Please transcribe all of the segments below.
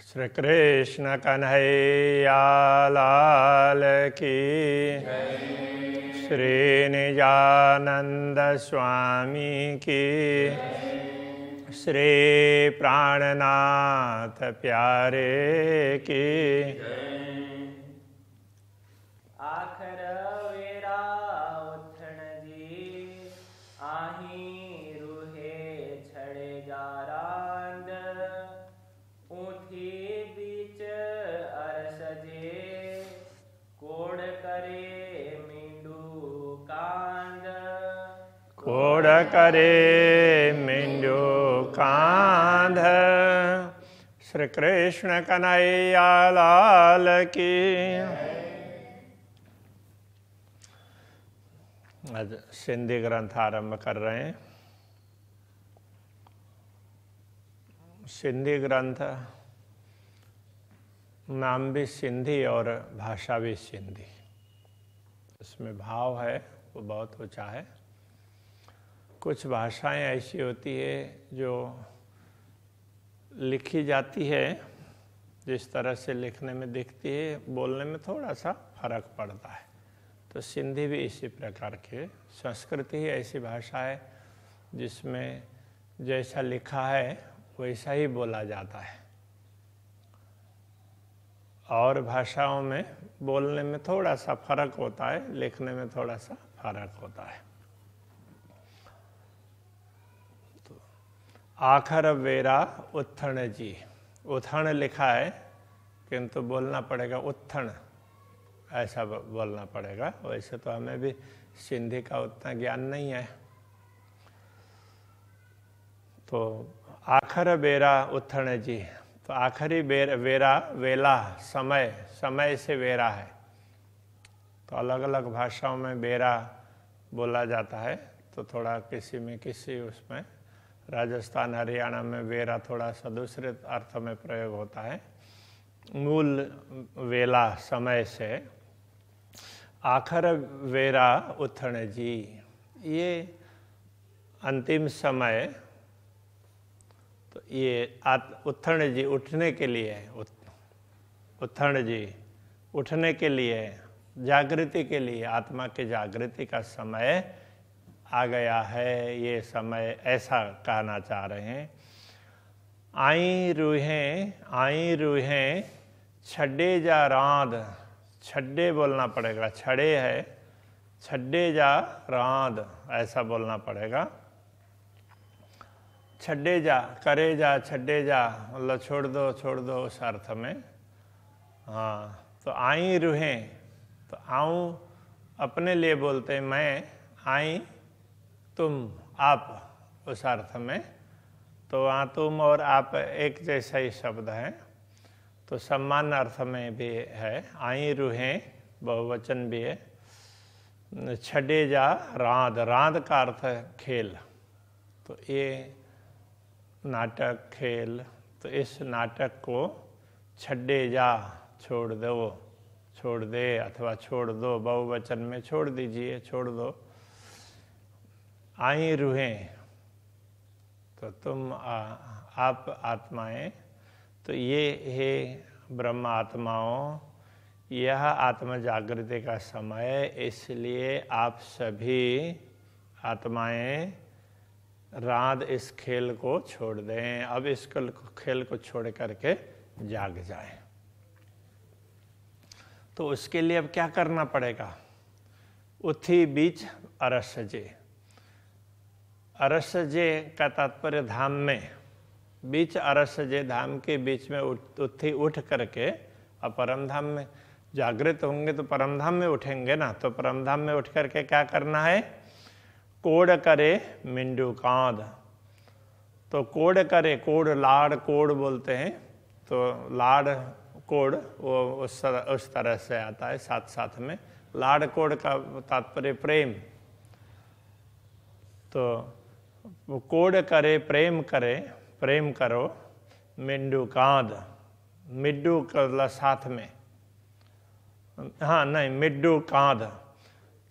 श्री कृष्ण कन्हैया लाल की, श्री निजानंद स्वामी की, श्री प्राणनाथ प्यारे की। आखर वेरा उठण जी, आही रूहे छड़े जारांद, ऊठी बीच अरस जे, कोड़ करे मिंडू कांद। कोड़ करे मिंडू कांध। श्री कृष्ण कन्हैया लाल की। आज सिंधी ग्रंथ आरंभ कर रहे हैं। सिंधी ग्रंथ नाम भी सिंधी और भाषा भी सिंधी, इसमें भाव है वो बहुत ऊंचा है। कुछ भाषाएं ऐसी होती है जो लिखी जाती है जिस तरह से लिखने में दिखती है, बोलने में थोड़ा सा फर्क पड़ता है। तो सिंधी भी इसी प्रकार के, संस्कृत ही ऐसी भाषा है जिसमें जैसा लिखा है वैसा ही बोला जाता है, और भाषाओं में बोलने में थोड़ा सा फर्क होता है, लिखने में थोड़ा सा फर्क होता है। तो आखर वेरा उत्थण जी, उत्थण लिखा है किंतु बोलना पड़ेगा उत्थण, ऐसा बोलना पड़ेगा। वैसे तो हमें भी सिंधी का उतना ज्ञान नहीं है। तो आखर बेरा उत्थण जी, तो आखिरी वेरा वेला समय, समय से वेरा है। तो अलग अलग भाषाओं में बेरा बोला जाता है। तो थोड़ा किसी में किसी उसमें, राजस्थान हरियाणा में वेरा थोड़ा सा दूसरे अर्थ में प्रयोग होता है। मूल वेला समय से, आखर वेरा उठण जी, ये अंतिम समय। तो ये उठण जी उठने के लिए, उठण जी उठने के लिए, जागृति के लिए, आत्मा के जागृति का समय आ गया है। ये समय ऐसा कहना चाह रहे हैं। आई रूहें छड्डे जा रांद, छड्डे बोलना पड़ेगा, छड़े है, छड्डे जा रांद ऐसा बोलना पड़ेगा। छड्डे जा, करे जा, छड्डे जा मतलब छोड़ दो उस अर्थ में। हाँ, तो आई रूहें, तो आऊँ अपने लिए बोलते हैं, मैं, आई तुम आप उस अर्थ में। तो वहाँ तुम और आप एक जैसा ही शब्द है, तो सम्मान अर्थ में भी है। आई रूहें बहुवचन भी है। छड्डे जा रांद, रांद का अर्थ है खेल। तो ये नाटक खेल, तो इस नाटक को छड्डे जा, छोड़ दो, छोड़ दे अथवा छोड़ दो, बहुवचन में छोड़ दीजिए, छोड़ दो। आई रूहें, तो तुम आप आत्माएं, तो ये है ब्रह्म आत्माओं, यह आत्म जागृति का समय, इसलिए आप सभी आत्माएं रात इस खेल को छोड़ दें। अब इस खेल को छोड़ करके जाग जाएं। तो उसके लिए अब क्या करना पड़ेगा? उथी बीच अरसजे, अरसजे का तात्पर्य धाम में, बीच अरसजे धाम के बीच में उठी उठ करके, अब परम धाम में जागृत होंगे तो परम धाम में उठेंगे ना। तो परम धाम में उठ करके क्या करना है? कोड़ करे मिंडू कांद। तो कोड़ करे, कोड़ लाड़ कोड़ बोलते हैं, तो लाड़ कोड़ वो उस तरह से आता है साथ साथ में। लाड़ कोड़ का तात्पर्य प्रेम। तो वो कोड़ करे प्रेम करे, प्रेम करो। मिंडू कांद, मिड्डू का साथ में, हाँ नहीं, मिड्डू कांद।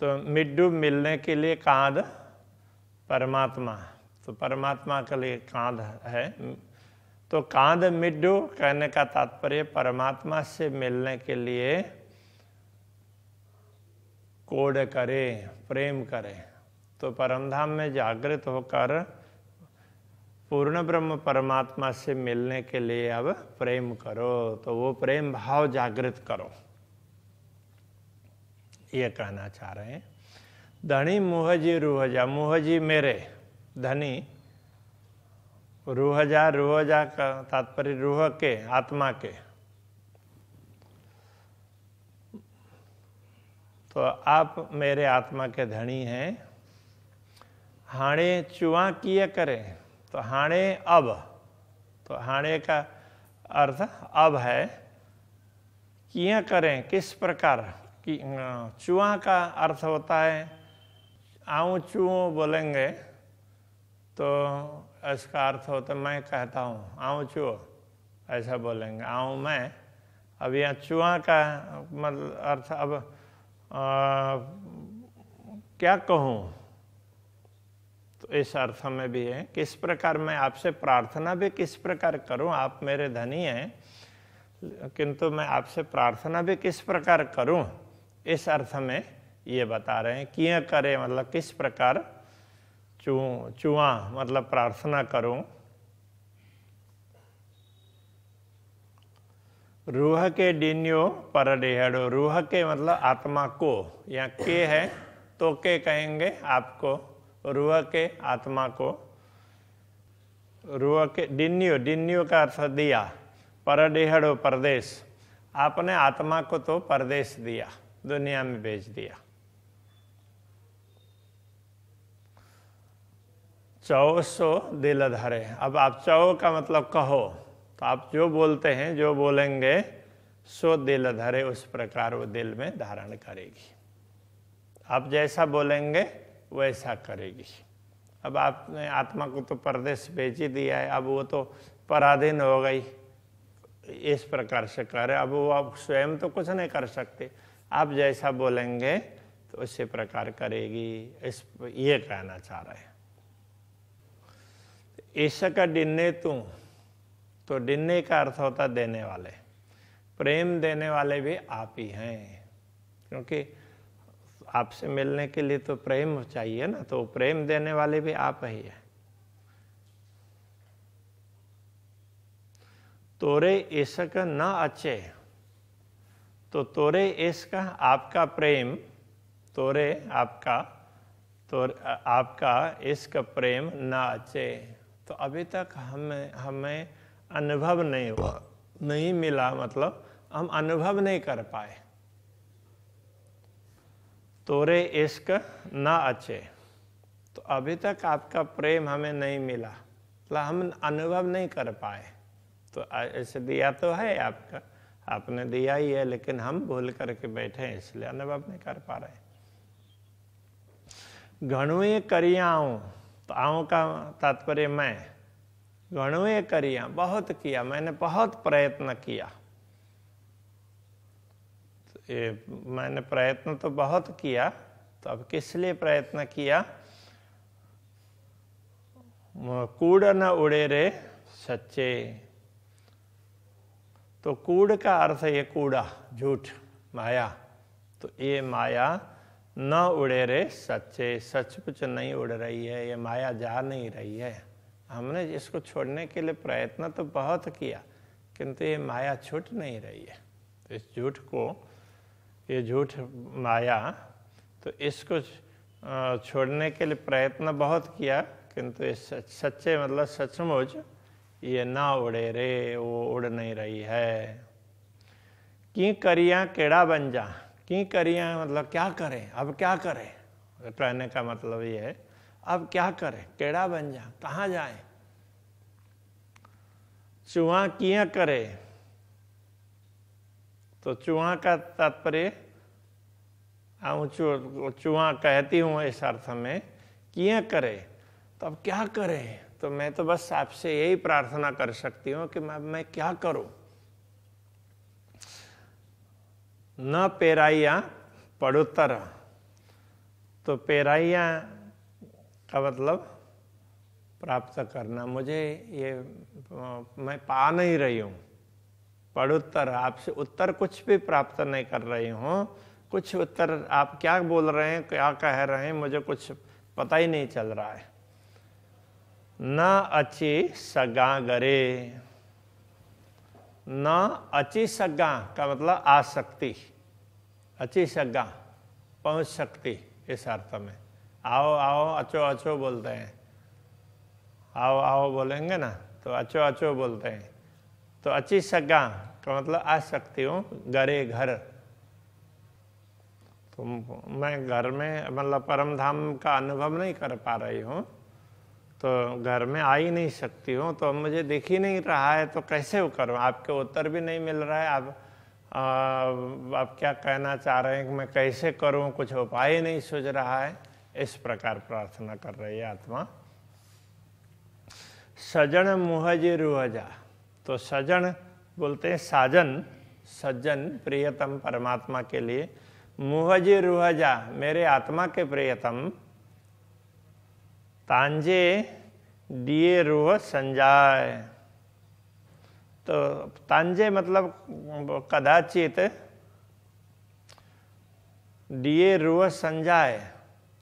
तो मिड्डू मिलने के लिए कांद परमात्मा, तो परमात्मा के लिए कांद है। तो कांद मिड्डू कहने का तात्पर्य परमात्मा से मिलने के लिए कोड करे, प्रेम करे। तो परमधाम में जागृत होकर पूर्ण ब्रह्म परमात्मा से मिलने के लिए अब प्रेम करो, तो वो प्रेम भाव जागृत करो, ये कहना चाह रहे हैं। धनी मुहजी रूहजा, मुहजी मेरे धनी, रूहजा, रूहजा का तात्पर्य रूह के, आत्मा के। तो आप मेरे आत्मा के धनी हैं। हाणे चुआ किए करें, तो हाणे अब, तो हाणे का अर्थ अब है। किए करें किस प्रकार कि चुआ का अर्थ होता है आऊँ चूँ बोलेंगे तो इसका अर्थ होता है मैं कहता हूँ आऊँ चू, ऐसा बोलेंगे आऊँ मैं। अब यहाँ चुआ का मतलब अर्थ अब क्या कहूँ, तो इस अर्थ में भी है किस प्रकार मैं आपसे प्रार्थना भी किस प्रकार करूं। आप मेरे धनी हैं किंतु मैं आपसे प्रार्थना भी किस प्रकार करूं, इस अर्थ में ये बता रहे हैं। किए करे मतलब किस प्रकार, चुआ मतलब प्रार्थना करूं। रूह के डिन्यो पर डेहड़ो, रूह के मतलब आत्मा को, यहाँ के है तो के कहेंगे आपको, रूह के आत्मा को, रूह के डिन्यो, डिन्यो का अर्थ दिया, पर डेहड़ो परदेश, आपने आत्मा को तो परदेश दिया, दुनिया में भेज दिया। चौ सो दिल धरे, अब आप चौ का मतलब कहो, तो आप जो बोलते हैं जो बोलेंगे सो दिल धरे, उस प्रकार वो दिल में धारण करेगी। आप जैसा बोलेंगे वैसा करेगी। अब आपने आत्मा को तो परदेश भेज ही दिया है, अब वो तो पराधीन हो गई, इस प्रकार से करे। अब वो आप स्वयं तो कुछ नहीं कर सकते, आप जैसा बोलेंगे तो उसी प्रकार करेगी, इस ये कहना चाह रहे हैं। ईशा का डिन्ने तू, तो डिन्ने का अर्थ होता देने वाले, प्रेम देने वाले भी आप ही हैं, क्योंकि आपसे मिलने के लिए तो प्रेम चाहिए ना, तो प्रेम देने वाले भी आप ही हैं। तोरे इश्क न अच्छे, तो तोरे इश्क आपका प्रेम, तोरे आपका, तो आपका इश्क प्रेम न अच्छे, तो अभी तक हमें अनुभव नहीं हुआ, नहीं मिला, मतलब हम अनुभव नहीं कर पाए। तोरे इश्क न अच्छे, तो अभी तक आपका प्रेम हमें नहीं मिला, मतलब हम अनुभव नहीं कर पाए। तो ऐसे दिया तो है आपका, आपने दिया ही है, लेकिन हम भूल करके बैठे हैं, इसलिए अनुभव नहीं कर पा रहे। घणुए करिया आऊँ, तो आऊँ का तात्पर्य मैं, घणुए करिया बहुत किया, मैंने बहुत प्रयत्न किया। मैंने प्रयत्न तो बहुत किया, तो अब किस लिए प्रयत्न किया। कूड़ न उड़े रे सच्चे, तो कूड़ का अर्थ ये कूड़ा, झूठ, माया, तो ये माया न उड़े रे सच्चे, सचमुच नहीं उड़ रही है, ये माया जा नहीं रही है। हमने इसको छोड़ने के लिए प्रयत्न तो बहुत किया, किंतु ये माया छूट नहीं रही है। तो इस झूठ को, ये झूठ माया, तो इसको छोड़ने के लिए प्रयत्न बहुत किया, किंतु ये सच्चे मतलब सचमुच ये ना उड़े रे, वो उड़ नहीं रही है। की करिया केड़ा बन जा, की करिया मतलब क्या करें, अब क्या करें, कहने का मतलब ये है अब क्या करें, केड़ा बन जा, कहाँ जाए। चुआ किया करे, तो चुआ का तात्पर्य चुआ कहती हूँ इस अर्थ में, किया करे, तो अब क्या करें। तो मैं तो बस आपसे यही प्रार्थना कर सकती हूँ कि मैं क्या करूं। न पेराइया पड़ुतर, तो पेराइया का मतलब प्राप्त करना, मुझे ये मैं पा नहीं रही हूँ। पड़ुत्तर, आपसे उत्तर कुछ भी प्राप्त नहीं कर रही हूँ। कुछ उत्तर आप क्या बोल रहे हैं, क्या कह रहे हैं, मुझे कुछ पता ही नहीं चल रहा है। न अची सगा गरे, न अची सगा का मतलब आसक्ति, अची सगा पहुंच सकती, इस अर्थ में। आओ आओ अचो अचो बोलते हैं, आओ आओ बोलेंगे ना तो अचो अचो बोलते हैं। तो अची सगा का मतलब आ सकती हूँ, गरे घर, तो मैं घर में मतलब परम धाम का अनुभव नहीं कर पा रही हूँ, तो घर में आ ही नहीं सकती हूँ, तो मुझे दिख ही नहीं रहा है, तो कैसे वो करूँ। आपके उत्तर भी नहीं मिल रहा है, आप क्या कहना चाह रहे हैं कि मैं कैसे करूँ, कुछ उपाय ही नहीं सूझ रहा है। इस प्रकार प्रार्थना कर रही है आत्मा। सजन मुहजी रुहजा, तो सजन बोलते हैं साजन, सज्जन, प्रियतम परमात्मा के लिए। मुहजी रुहजा, मेरे आत्मा के प्रियतम। तांजे दिए रूह संजाय, तो तांजे मतलब कदाचित, दिए रूह संजाय,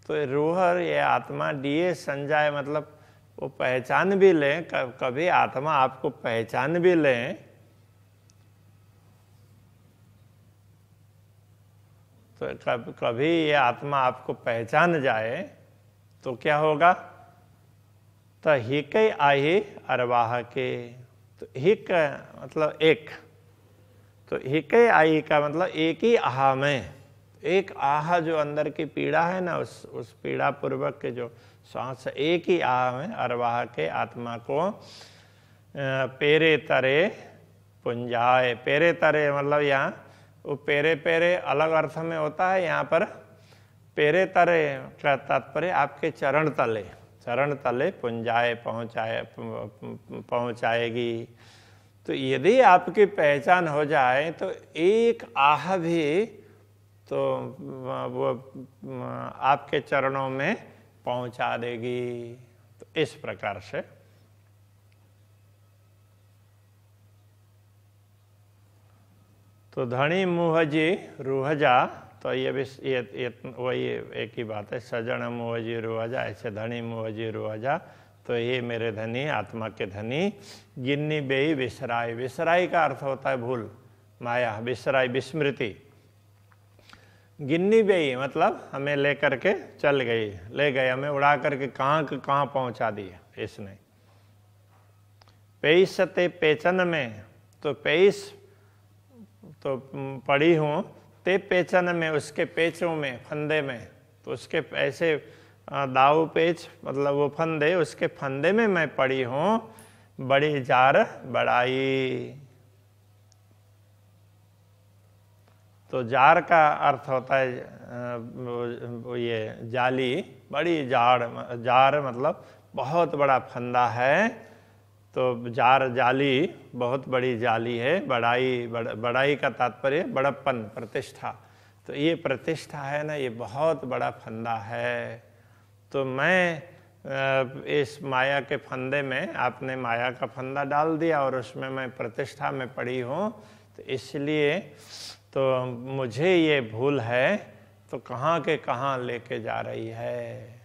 तो रूह ये आत्मा दिए संजाय मतलब वो पहचान भी लें, कभी आत्मा आपको पहचान भी लें, तो कभी ये आत्मा आपको पहचान जाए तो क्या होगा। तो हिक आही अरवाह के, तो हिक मतलब एक, तो हिक आई का मतलब एक ही आह में, एक आह जो अंदर की पीड़ा है ना, उस पीड़ा पूर्वक के जो श्वास, एक ही आह में अरवाह के आत्मा को पेरे तरे पुंजाए। पेरे तरे मतलब यहाँ वो पेरे पेरे अलग अर्थ में होता है, यहाँ पर पेरे तरे का तात्पर्य आपके चरण तले, चरण तले पुंजाए पहुँचाएगी। तो यदि आपकी पहचान हो जाए तो एक आह भी तो वो आपके चरणों में पहुंचा देगी। तो इस प्रकार से तो धनी मुहजी रूहजा, तो ये भी वही एक ही बात है। सजन मुहजी रूहजा, ऐसे धनी मुहजी रूहजा, तो ये मेरे धनी, आत्मा के धनी। गिन्नी बेई विसराई, विसराई का अर्थ होता है भूल, माया, विसराई विस्मृति। गिन्नी बेई मतलब हमें लेकर के चल गई, ले गए हमें उड़ा करके कहाँ पहुंचा दिया इसने। पेईसते पेचन में, तो पेईस तो पड़ी हूँ, ते पेचन में उसके पेचों में, फंदे में, तो उसके ऐसे दाऊ पेच मतलब वो फंदे, उसके फंदे में मैं पड़ी हूँ। बड़ी जार बड़ाई, तो जार का अर्थ होता है ये जाली, बड़ी जार मतलब बहुत बड़ा फंदा है, तो जार जाली बहुत बड़ी जाली है। बड़ाई का तात्पर्य बड़प्पन, प्रतिष्ठा, तो ये प्रतिष्ठा है ना, ये बहुत बड़ा फंदा है। तो मैं इस माया के फंदे में, आपने माया का फंदा डाल दिया और उसमें मैं प्रतिष्ठा में पड़ी हूँ, तो इसलिए तो मुझे ये भूल है, तो कहाँ के कहाँ लेके जा रही है,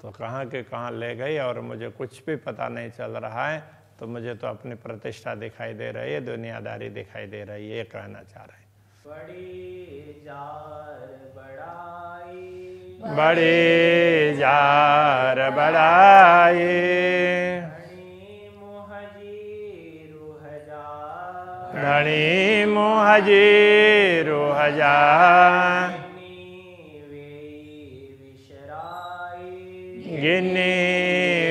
तो कहाँ के कहाँ ले गई और मुझे कुछ भी पता नहीं चल रहा है। तो मुझे तो अपनी प्रतिष्ठा दिखाई दे रही है, दुनियादारी दिखाई दे रही है, ये कहना चाह रहे हैं। बड़ी जार बड़ाई, बड़ी जार बड़ाई, धनी मुहजी रूहजा, धनी मुहजी रूहजा, गिन्नी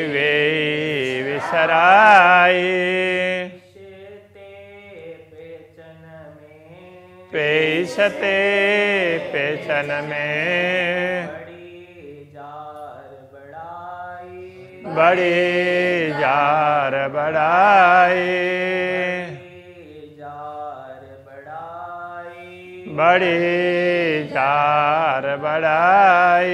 वे विसराई, पेशते पेचन में, बड़ी जार बड़ाई, बड़ी जार बड़ाई।